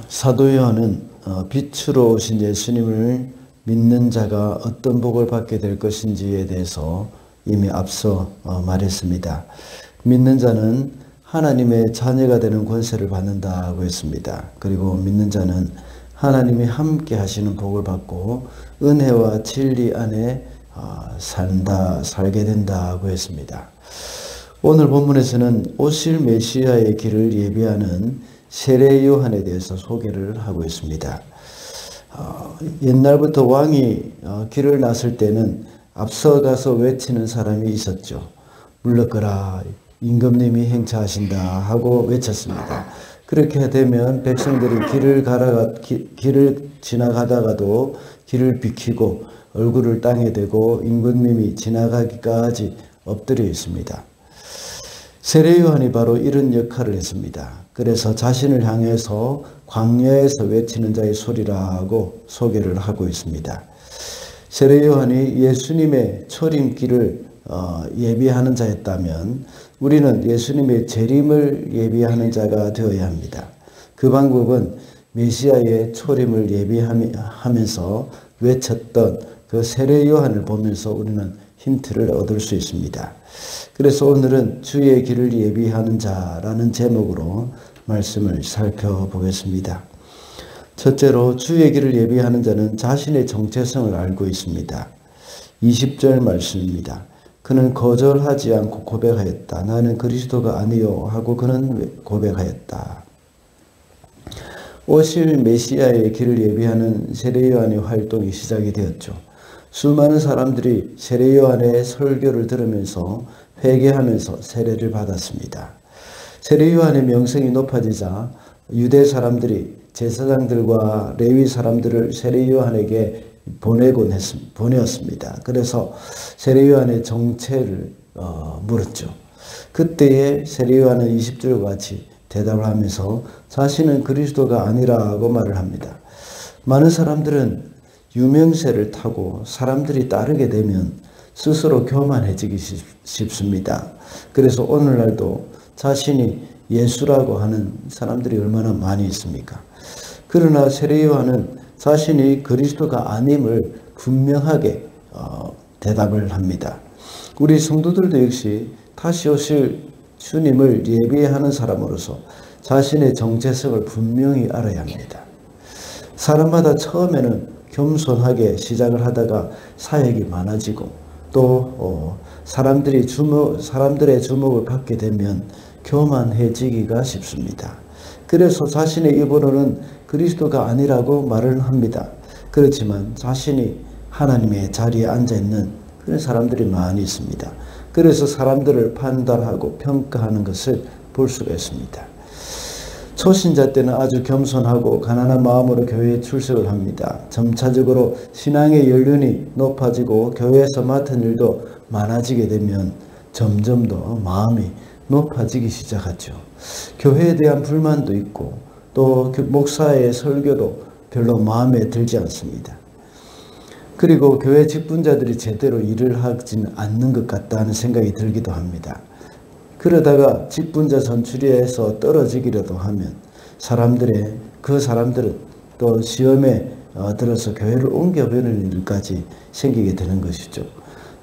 사도 요한은 빛으로 오신 예수님을 믿는 자가 어떤 복을 받게 될 것인지에 대해서 이미 앞서 말했습니다. 믿는 자는 하나님의 자녀가 되는 권세를 받는다고 했습니다. 그리고 믿는 자는 하나님이 함께 하시는 복을 받고 은혜와 진리 안에 살게 된다고 했습니다. 오늘 본문에서는 오실 메시아의 길을 예비하는 세례 요한에 대해서 소개를 하고 있습니다. 옛날부터 왕이 길을 나설 때는 앞서가서 외치는 사람이 있었죠. 물러거라, 임금님이 행차하신다 하고 외쳤습니다. 그렇게 되면 백성들이 길을 지나가다가도 길을 비키고 얼굴을 땅에 대고 임금님이 지나가기까지 엎드려 있습니다. 세례 요한이 바로 이런 역할을 했습니다. 그래서 자신을 향해서 광야에서 외치는 자의 소리라고 소개를 하고 있습니다. 세례 요한이 예수님의 초림길을 예비하는 자였다면 우리는 예수님의 재림을 예비하는 자가 되어야 합니다. 그 방법은 메시아의 초림을 예비하면서 외쳤던 그 세례 요한을 보면서 우리는 힌트를 얻을 수 있습니다. 그래서 오늘은 주의 길을 예비하는 자라는 제목으로 말씀을 살펴보겠습니다. 첫째로 주의 길을 예비하는 자는 자신의 정체성을 알고 있습니다. 20절 말씀입니다. 그는 거절하지 않고 고백하였다. 나는 그리스도가 아니요 하고 그는 고백하였다. 오실 메시아의 길을 예비하는 세례 요한의 활동이 시작이 되었죠. 수많은 사람들이 세례 요한의 설교를 들으면서 회개하면서 세례를 받았습니다. 세례 요한의 명성이 높아지자 유대 사람들이 제사장들과 레위 사람들을 세례 요한에게 보내었습니다. 그래서 세례 요한의 정체를 물었죠. 그때에 세례 요한은 20절과 같이 대답을 하면서 자신은 그리스도가 아니라고 말을 합니다. 많은 사람들은 유명세를 타고 사람들이 따르게 되면 스스로 교만해지기 쉽습니다. 그래서 오늘날도 자신이 예수라고 하는 사람들이 얼마나 많이 있습니까? 그러나 세례 요한은 자신이 그리스도가 아님을 분명하게 대답을 합니다. 우리 성도들도 역시 다시 오실 주님을 예비하는 사람으로서 자신의 정체성을 분명히 알아야 합니다. 사람마다 처음에는 겸손하게 시작을 하다가 사역이 많아지고 또 사람들의 주목을 받게 되면 교만해지기가 쉽습니다. 그래서 자신의 입으로는 그리스도가 아니라고 말을 합니다. 그렇지만 자신이 하나님의 자리에 앉아있는 그런 사람들이 많이 있습니다. 그래서 사람들을 판단하고 평가하는 것을 볼 수가 있습니다. 초신자 때는 아주 겸손하고 가난한 마음으로 교회에 출석을 합니다. 점차적으로 신앙의 연륜이 높아지고 교회에서 맡은 일도 많아지게 되면 점점 더 마음이 높아지기 시작하죠. 교회에 대한 불만도 있고 또 목사의 설교도 별로 마음에 들지 않습니다. 그리고 교회 직분자들이 제대로 일을 하지는 않는 것 같다는 생각이 들기도 합니다. 그러다가 직분자 선출에서 떨어지기라도 하면 그 사람들은 또 시험에 들어서 교회를 옮겨버리는 일까지 생기게 되는 것이죠.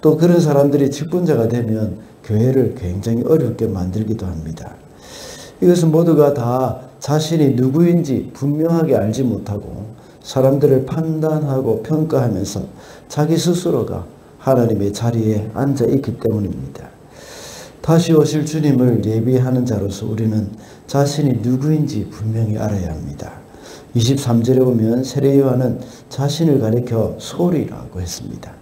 또 그런 사람들이 직분자가 되면 교회를 굉장히 어렵게 만들기도 합니다. 이것은 모두가 다 자신이 누구인지 분명하게 알지 못하고 사람들을 판단하고 평가하면서 자기 스스로가 하나님의 자리에 앉아 있기 때문입니다. 다시 오실 주님을 예비하는 자로서 우리는 자신이 누구인지 분명히 알아야 합니다. 23절에 보면 세례 요한은 자신을 가리켜 소리라고 했습니다.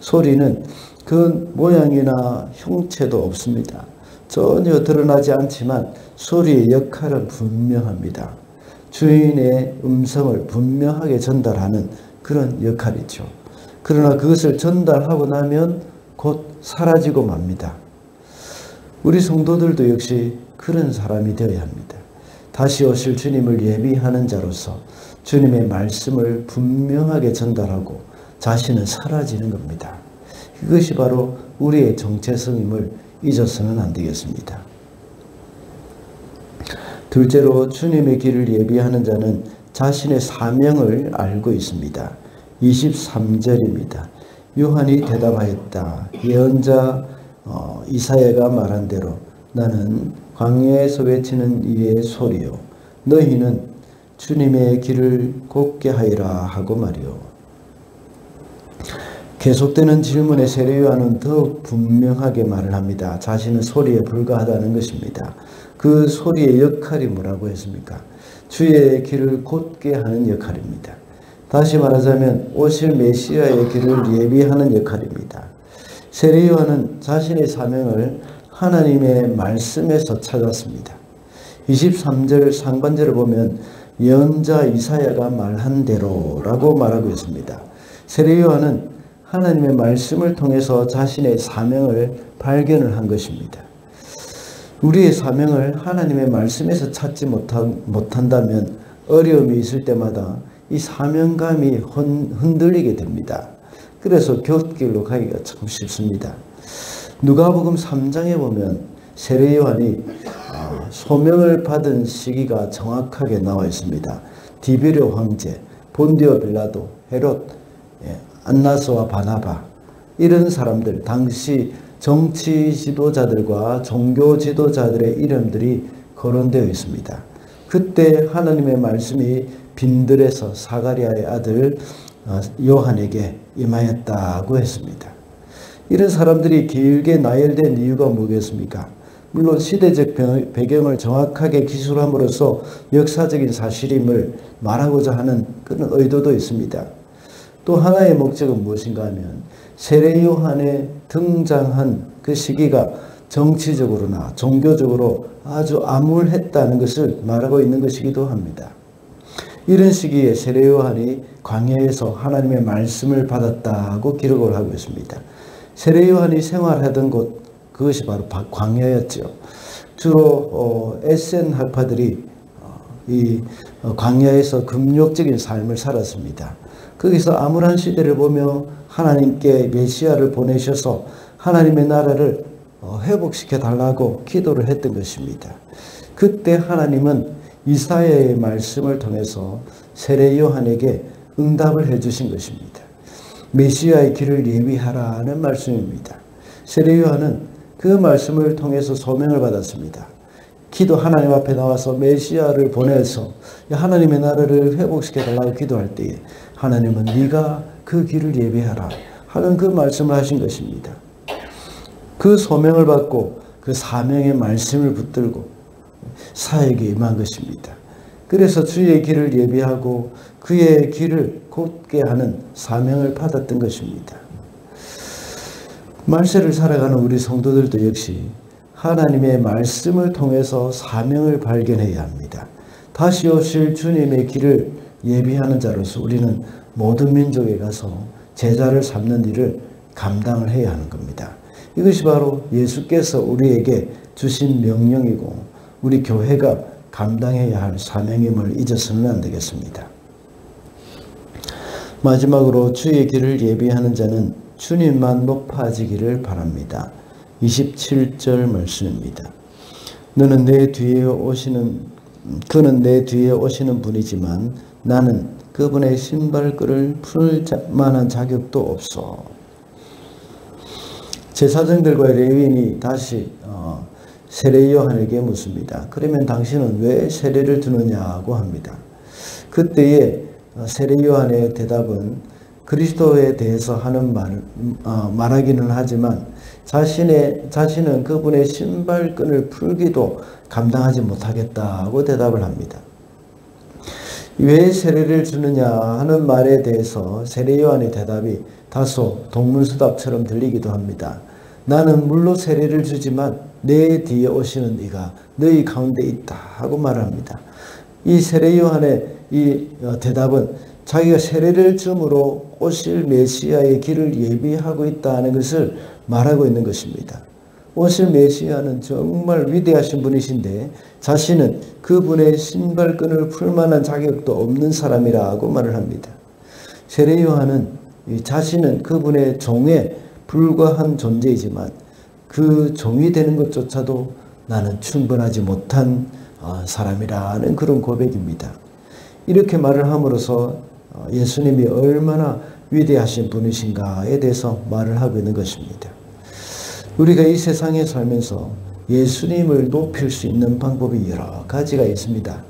소리는 그 모양이나 형체도 없습니다. 전혀 드러나지 않지만 소리의 역할은 분명합니다. 주인의 음성을 분명하게 전달하는 그런 역할이죠. 그러나 그것을 전달하고 나면 곧 사라지고 맙니다. 우리 성도들도 역시 그런 사람이 되어야 합니다. 다시 오실 주님을 예비하는 자로서 주님의 말씀을 분명하게 전달하고 자신은 사라지는 겁니다. 이것이 바로 우리의 정체성임을 잊어서는 안 되겠습니다. 둘째로 주님의 길을 예비하는 자는 자신의 사명을 알고 있습니다. 23절입니다. 요한이 대답하였다. 예언자 이사야가 말한 대로 나는 광야에서 외치는 이의 소리요 너희는 주님의 길을 곱게 하리라 하고 말이요. 계속되는 질문에 세례 요한은 더 분명하게 말을 합니다. 자신은 소리에 불과하다는 것입니다. 그 소리의 역할이 뭐라고 했습니까? 주의 길을 곧게 하는 역할입니다. 다시 말하자면 오실 메시아의 길을 예비하는 역할입니다. 세례 요한은 자신의 사명을 하나님의 말씀에서 찾았습니다. 23절 상반절을 보면 예언자 이사야가 말한 대로라고 말하고 있습니다. 세례 요한은 하나님의 말씀을 통해서 자신의 사명을 발견을 한 것입니다. 우리의 사명을 하나님의 말씀에서 찾지 못한다면 어려움이 있을 때마다 이 사명감이 흔들리게 됩니다. 그래서 곁길로 가기가 참 쉽습니다. 누가복음 3장에 보면 세례 요한이 소명을 받은 시기가 정확하게 나와 있습니다. 디베르 황제, 본디오 빌라도, 헤롯, 안나스와 바나바 이런 사람들, 당시 정치 지도자들과 종교 지도자들의 이름들이 거론되어 있습니다. 그때 하나님의 말씀이 빈들에서 사가랴의 아들 요한에게 임하였다고 했습니다. 이런 사람들이 길게 나열된 이유가 뭐겠습니까? 물론 시대적 배경을 정확하게 기술함으로써 역사적인 사실임을 말하고자 하는 그런 의도도 있습니다. 또 하나의 목적은 무엇인가 하면 세례 요한의 등장한 그 시기가 정치적으로나 종교적으로 아주 암울했다는 것을 말하고 있는 것이기도 합니다. 이런 시기에 세례 요한이 광야에서 하나님의 말씀을 받았다고 기록을 하고 있습니다. 세례 요한이 생활하던 곳, 그것이 바로 광야였죠. 주로 에센 학파들이 이 광야에서 금욕적인 삶을 살았습니다. 거기서 암울한 시대를 보며 하나님께 메시아를 보내셔서 하나님의 나라를 회복시켜 달라고 기도를 했던 것입니다. 그때 하나님은 이사야의 말씀을 통해서 세례 요한에게 응답을 해주신 것입니다. 메시아의 길을 예비하라는 말씀입니다. 세례 요한은 그 말씀을 통해서 소명을 받았습니다. 기도 하나님 앞에 나와서 메시아를 보내서 하나님의 나라를 회복시켜 달라고 기도할 때에 하나님은 네가 그 길을 예비하라 하는 그 말씀을 하신 것입니다. 그 소명을 받고 그 사명의 말씀을 붙들고 사역에 임한 것입니다. 그래서 주의 길을 예비하고 그의 길을 곧게 하는 사명을 받았던 것입니다. 말세를 살아가는 우리 성도들도 역시 하나님의 말씀을 통해서 사명을 발견해야 합니다. 다시 오실 주님의 길을 예비하는 자로서 우리는 모든 민족에 가서 제자를 삼는 일을 감당을 해야 하는 겁니다. 이것이 바로 예수께서 우리에게 주신 명령이고 우리 교회가 감당해야 할 사명임을 잊어서는 안 되겠습니다. 마지막으로 주의 길을 예비하는 자는 주님만 높아지기를 바랍니다. 27절 말씀입니다. 그는 내 뒤에 오시는 분이지만 나는 그분의 신발끈을 풀 만한 자격도 없어. 제사장들과 레위인이 다시 세례 요한에게 묻습니다. 그러면 당신은 왜 세례를 주느냐고 합니다. 그때에 세례 요한의 대답은 그리스도에 대해서 하는 말하기는 하지만 자신은 그분의 신발끈을 풀기도 감당하지 못하겠다고 대답을 합니다. 왜 세례를 주느냐 하는 말에 대해서 세례 요한의 대답이 다소 동문서답처럼 들리기도 합니다. 나는 물로 세례를 주지만 내 뒤에 오시는 이가 너희 가운데 있다 하고 말합니다. 이 세례 요한의 이 대답은 자기가 세례를 줌으로 오실 메시아의 길을 예비하고 있다는 것을 말하고 있는 것입니다. 오실 메시아는 정말 위대하신 분이신데 자신은 그분의 신발끈을 풀 만한 자격도 없는 사람이라고 말을 합니다. 세례 요한은 자신은 그분의 종에 불과한 존재이지만 그 종이 되는 것조차도 나는 충분하지 못한 사람이라는 그런 고백입니다. 이렇게 말을 함으로써 예수님이 얼마나 위대하신 분이신가에 대해서 말을 하고 있는 것입니다. 우리가 이 세상에 살면서 예수님을 높일 수 있는 방법이 여러 가지가 있습니다.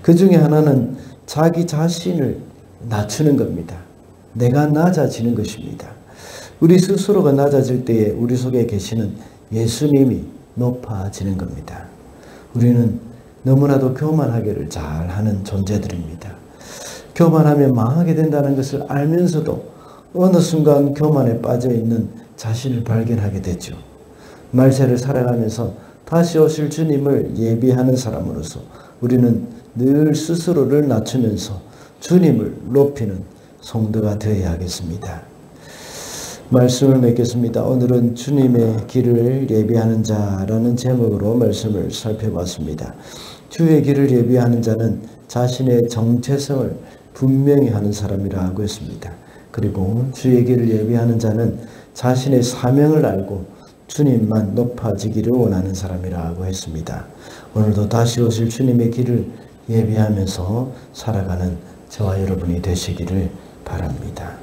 그 중에 하나는 자기 자신을 낮추는 겁니다. 내가 낮아지는 것입니다. 우리 스스로가 낮아질 때에 우리 속에 계시는 예수님이 높아지는 겁니다. 우리는 너무나도 교만하기를 잘하는 존재들입니다. 교만하면 망하게 된다는 것을 알면서도 어느 순간 교만에 빠져있는 자신을 발견하게 되죠. 말세를 살아가면서 다시 오실 주님을 예비하는 사람으로서 우리는 늘 스스로를 낮추면서 주님을 높이는 성도가 되어야 하겠습니다. 말씀을 맺겠습니다. 오늘은 주님의 길을 예비하는 자라는 제목으로 말씀을 살펴봤습니다. 주의 길을 예비하는 자는 자신의 정체성을 분명히 하는 사람이라고 했습니다. 그리고 주의 길을 예비하는 자는 자신의 사명을 알고 주님만 높아지기를 원하는 사람이라고 했습니다. 오늘도 다시 오실 주님의 길을 예비하면서 살아가는 저와 여러분이 되시기를 바랍니다.